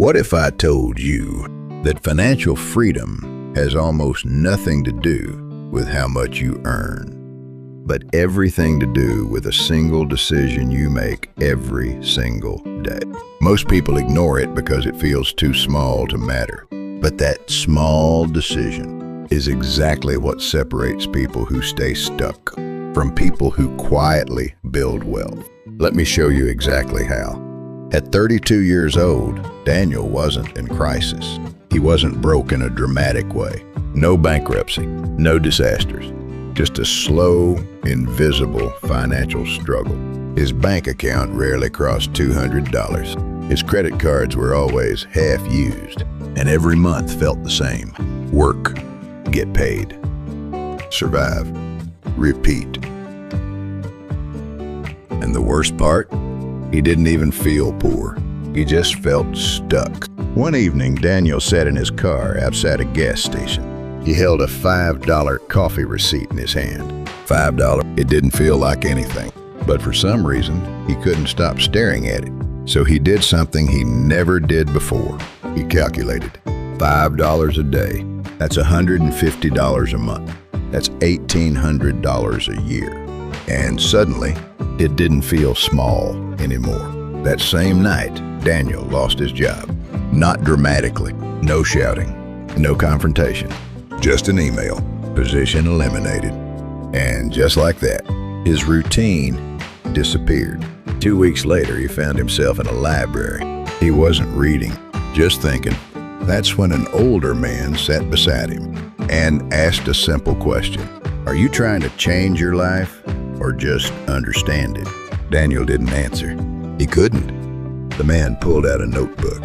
What if I told you that financial freedom has almost nothing to do with how much you earn, but everything to do with a single decision you make every single day? Most people ignore it because it feels too small to matter. But that small decision is exactly what separates people who stay stuck from people who quietly build wealth. Let me show you exactly how. At 32 years old, Daniel wasn't in crisis. He wasn't broke in a dramatic way. No bankruptcy, no disasters, just a slow, invisible financial struggle. His bank account rarely crossed $200. His credit cards were always half used, and every month felt the same. Work, get paid. Survive, repeat. And the worst part? He didn't even feel poor. He just felt stuck. One evening, Daniel sat in his car outside a gas station. He held a $5 coffee receipt in his hand. $5, it didn't feel like anything. But for some reason, he couldn't stop staring at it. So he did something he never did before. He calculated. $5 a day. That's $150 a month. That's $1,800 a year. And suddenly, it didn't feel small anymore. That same night, Daniel lost his job. Not dramatically, no shouting, no confrontation, just an email, position eliminated. And just like that, his routine disappeared. 2 weeks later, he found himself in a library. He wasn't reading, just thinking. That's when an older man sat beside him and asked a simple question. Are you trying to change your life or just understand it? Daniel didn't answer. He couldn't. The man pulled out a notebook,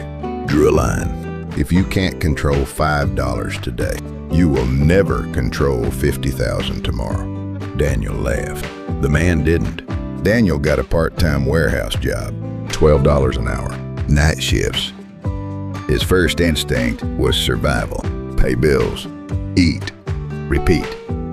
drew a line. If you can't control $5 today, you will never control $50,000 tomorrow. Daniel laughed. The man didn't. Daniel got a part-time warehouse job, $12 an hour, night shifts. His first instinct was survival, pay bills, eat, repeat.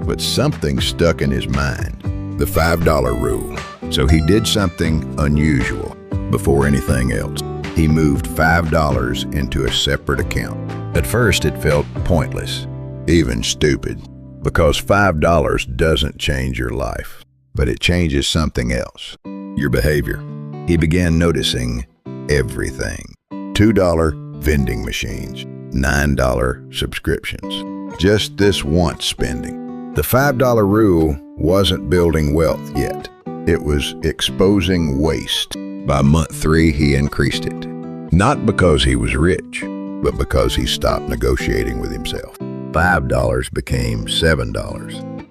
But something stuck in his mind, the $5 rule. So he did something unusual before anything else. He moved $5 into a separate account. At first, it felt pointless, even stupid, because $5 doesn't change your life, but it changes something else, your behavior. He began noticing everything. $2 vending machines, $9 subscriptions, just this once spending. The $5 rule wasn't building wealth yet. It was exposing waste. By month 3, he increased it. Not because he was rich, but because he stopped negotiating with himself. $5 became $7,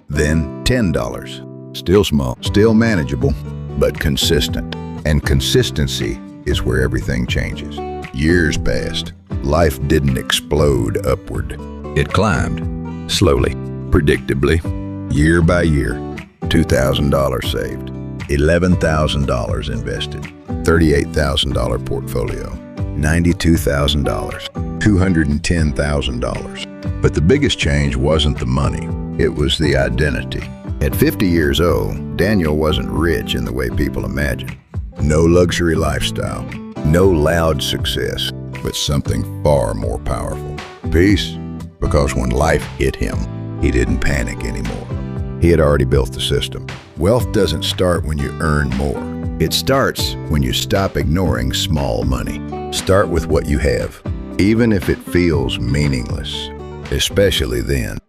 then $10. Still small, still manageable, but consistent. And consistency is where everything changes. Years passed. Life didn't explode upward. It climbed, slowly, predictably, year by year. $2,000 saved, $11,000 invested, $38,000 portfolio, $92,000, $210,000. But the biggest change wasn't the money, it was the identity. At 50 years old, Daniel wasn't rich in the way people imagine. No luxury lifestyle, no loud success, but something far more powerful. Peace, because when life hit him, he didn't panic anymore. He had already built the system. Wealth doesn't start when you earn more. It starts when you stop ignoring small money. Start with what you have, even if it feels meaningless, especially then.